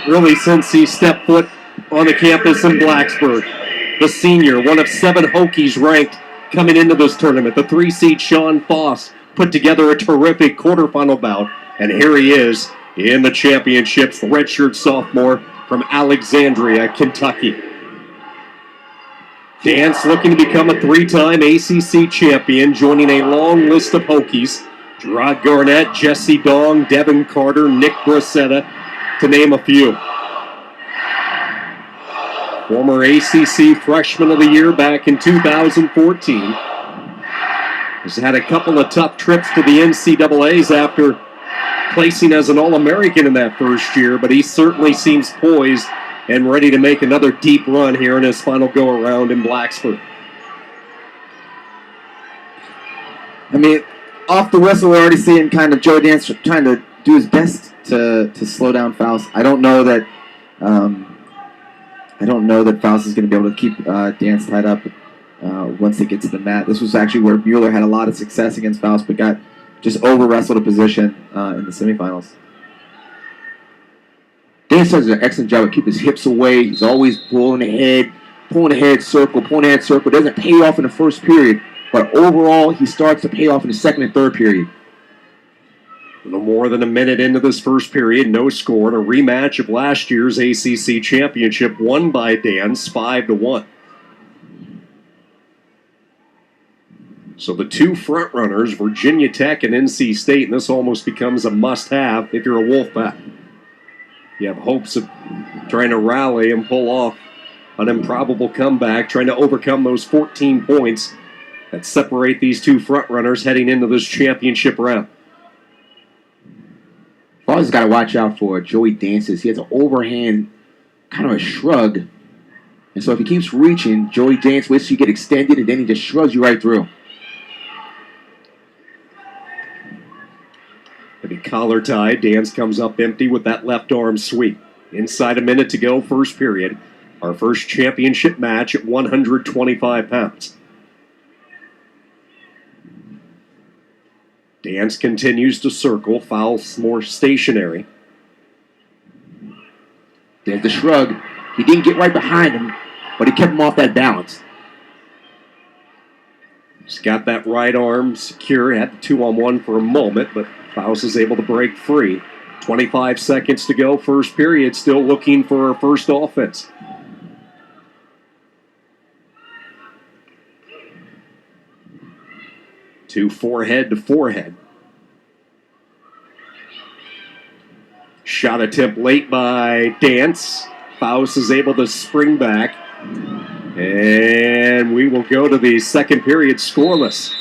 really since he stepped foot on the campus in Blacksburg. The senior, one of 7 Hokies ranked coming into this tournament. The 3-seed Sean Fausz put together a terrific quarterfinal bout, and here he is in the championships, the redshirt sophomore from Alexandria, Kentucky. Dance looking to become a 3-time ACC champion, joining a long list of Hokies. Gerard Garnett, Jesse Dong, Devin Carter, Nick Bracetta, to name a few. Former ACC Freshman of the Year back in 2014. Has had a couple of tough trips to the NCAAs after placing as an All-American in that first year, but he certainly seems poised and ready to make another deep run here in his final go-around in Blacksburg. I mean, off the whistle, we're already seeing kind of Joe Dance trying to do his best to slow down Fausz. I don't know that Fausz is going to be able to keep Dance tied up once they get to the mat. This was actually where Mueller had a lot of success against Fausz, but got just over-wrestled a position in the semifinals. Dance does an excellent job of keeping his hips away. He's always pulling ahead circle. Doesn't pay off in the first period, but overall, he starts to pay off in the second and third period. A little more than a minute into this first period, no score, and a rematch of last year's ACC championship won by Dance 5-1. So the two frontrunners, Virginia Tech and NC State, and this almost becomes a must-have if you're a Wolfpack. You have hopes of trying to rally and pull off an improbable comeback, trying to overcome those 14 points that separate these two frontrunners heading into this championship round. Fausz has got to watch out for Joey Dances. He has an overhand, kind of a shrug. And so if he keeps reaching, Joey Dance waits till you get extended, and then he just shrugs you right through. The collar tie. Dance comes up empty with that left arm sweep. Inside a minute to go, first period. Our first championship match at 125 pounds. Dance continues to circle. Fausz more stationary. There's the shrug. He didn't get right behind him, but he kept him off that balance. He's got that right arm secure. Had the 2-on-1 for a moment, but Fausz is able to break free. 25 seconds to go, first period. Still looking for our first offense. To forehead to forehead. Shot attempt late by Dance. Fausz is able to spring back. And we will go to the second period scoreless.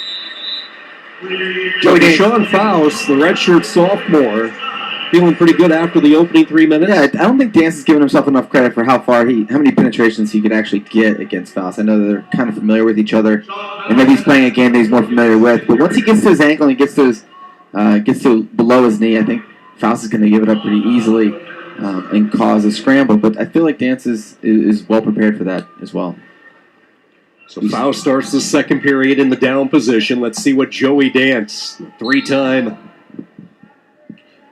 Sean Fausz, the redshirt sophomore, feeling pretty good after the opening 3 minutes. Yeah, I don't think Dance is giving himself enough credit for how many penetrations he could actually get against Fausz. I know that they're kind of familiar with each other, and maybe he's playing a game that he's more familiar with. But once he gets to his ankle and gets to below his knee, I think Fausz is going to give it up pretty easily and cause a scramble. But I feel like Dance is well prepared for that as well. So Fausz starts the second period in the down position. Let's see what Joey Dance, three-time.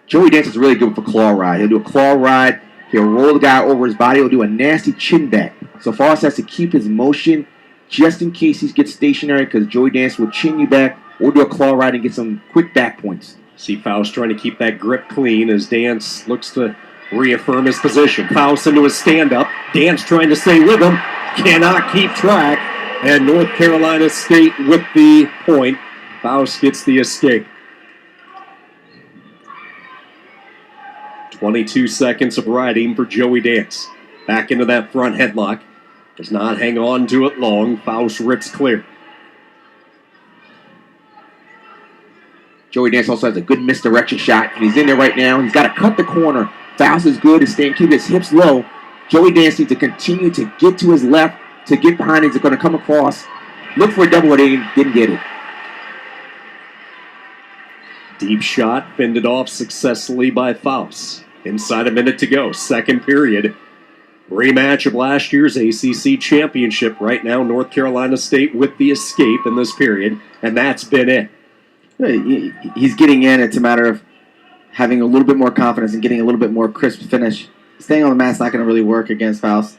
Joey Dance is really good for claw ride. He'll do a claw ride. He'll roll the guy over his body. He'll do a nasty chin back. So Fausz has to keep his motion just in case he gets stationary, because Joey Dance will chin you back or do a claw ride and get some quick back points. See Fausz trying to keep that grip clean as Dance looks to reaffirm his position. Fausz into his stand-up. Dance trying to stay with him. Cannot keep track. And North Carolina State with the point. Fausz gets the escape. 22 seconds of riding for Joey Dance. Back into that front headlock. Does not hang on to it long. Fausz rips clear. Joey Dance also has a good misdirection shot, and he's in there right now. He's got to cut the corner. Fausz is good at keeping his hips low. Joey Dance needs to continue to get to his left, to get behind him. He's going to come across. Look for a double, but he didn't get it. Deep shot, fended off successfully by Fausz. Inside a minute to go, second period. Rematch of last year's ACC championship. Right now, North Carolina State with the escape in this period, and that's been it. He's getting in. It's a matter of having a little bit more confidence and getting a little bit more crisp finish staying on the mat's not going to really work against Fausz.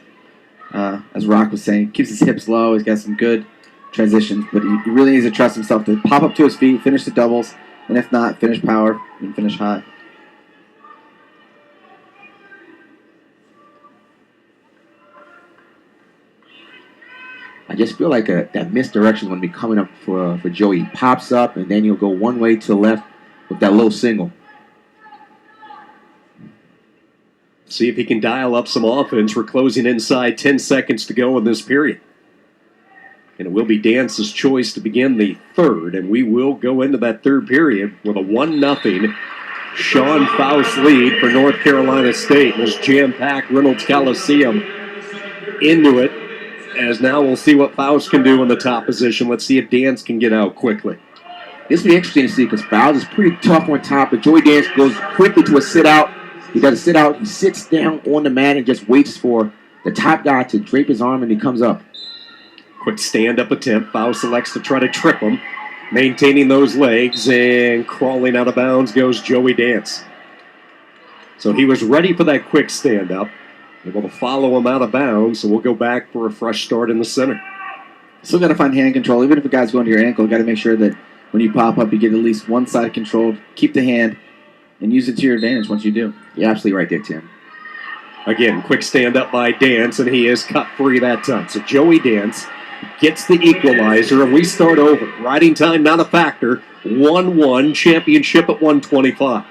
As Rock was saying, keeps his hips low. He's got some good transitions, but he really needs to trust himself to pop up to his feet, finish the doubles, and if not, finish power and finish high. I just feel like that misdirection is going to be coming up for Joey. He pops up, and then he'll go one way to the left with that low single. See if he can dial up some offense. We're closing inside 10 seconds to go in this period. And it will be Dance's choice to begin the third, and we will go into that third period with a 1-0 Sean Fausz lead for North Carolina State. This jam-packed Reynolds Coliseum into it, as now we'll see what Fausz can do in the top position. Let's see if Dance can get out quickly. This will be interesting to see because Fausz is pretty tough on top, but Joey Dance goes quickly to a sit-out. He does a sit-out. He sits down on the mat and just waits for the top guy to drape his arm, and he comes up. Quick stand-up attempt. Fausz elects to try to trip him. Maintaining those legs, and crawling out of bounds goes Joey Dance. So he was ready for that quick stand-up. Able to follow him out of bounds, so we'll go back for a fresh start in the center. Still got to find hand control. Even if a guy's going to your ankle, got to make sure that when you pop up, you get at least one side controlled. Keep the hand, and use it to your advantage once you do. You're absolutely right there, Tim. Again, quick stand-up by Dance, and he is cut free that time. So Joey Dance gets the equalizer, and we start over. Riding time not a factor. 1-1, championship at 125.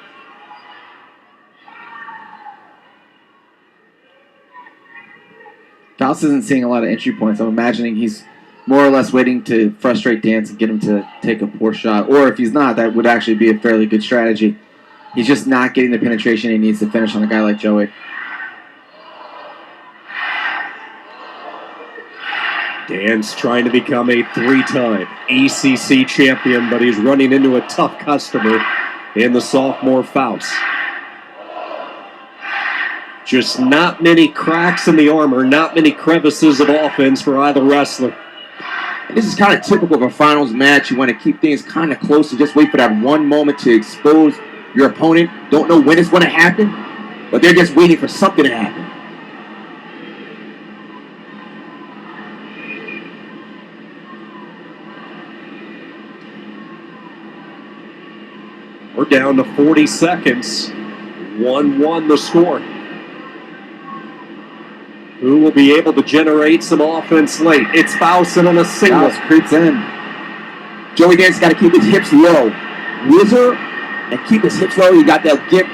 Fausz isn't seeing a lot of entry points. I'm imagining he's more or less waiting to frustrate Dance and get him to take a poor shot. Or if he's not, that would actually be a fairly good strategy. He's just not getting the penetration he needs to finish on a guy like Joey. Dance trying to become a 3-time ACC champion, but he's running into a tough customer in the sophomore Fausz. Just not many cracks in the armor, not many crevices of offense for either wrestler. And this is kind of typical of a finals match. You want to keep things kind of close and just wait for that one moment to expose your opponent. Don't know when it's going to happen, but they're just waiting for something to happen. We're down to 40 seconds. 1-1 the score. Who will be able to generate some offense late? It's Fausz on a single. Fausz creeps in. Joey Dance got to keep his hips low. Whizzer and keep his hips low. You got that dip.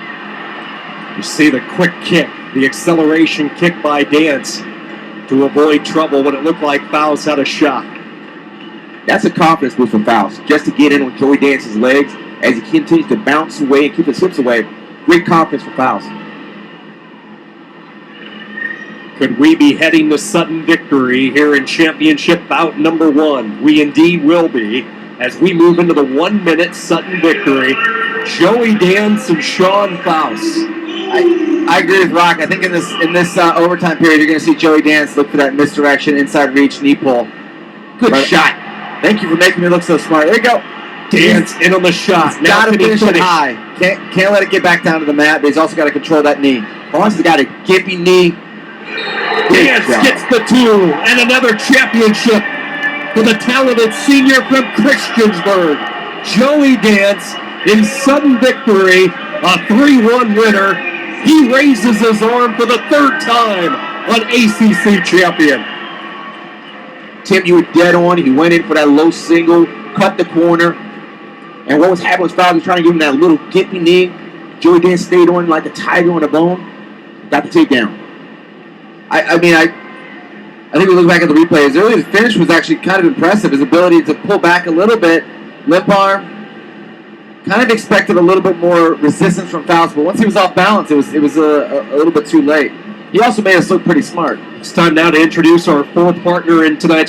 You see the quick kick, the acceleration kick by Dance to avoid trouble when it looked like Fausz had a shot. That's a confidence boost for Fausz, just to get in with Joey Dance's legs as he continues to bounce away and keep his hips away. Great confidence for Fausz. Could we be heading to sudden victory here in championship bout number 1? We indeed will be, as we move into the 1-minute sudden victory. Joey Dance and Sean Fausz. I agree with Rock. I think in this overtime period, you're going to see Joey Dance look for that misdirection, inside reach, knee pull. Good shot. Thank you for making me look so smart. There you go. Dance in on the shot. Now got to finish it high. Can't let it get back down to the mat, but he's also got to control that knee. Fausz has got a gimpy knee. Dance gets the 2 and another championship for the talented senior from Christiansburg. Joey Dance in sudden victory, a 3-1 winner. He raises his arm for the 3rd time on ACC champion. Tim, you were dead on. He went in for that low single, cut the corner. And what was happening was Fausz was trying to give him that little gimpy knee. Joey Dance stayed on like a tiger on a bone. Got the takedown. I think we look back at the replay. His early finish was actually kind of impressive. His ability to pull back a little bit, limp arm. Kind of expected a little bit more resistance from Fausz, but once he was off balance, it was a little bit too late. He also made us look pretty smart. It's time now to introduce our 4th partner in tonight's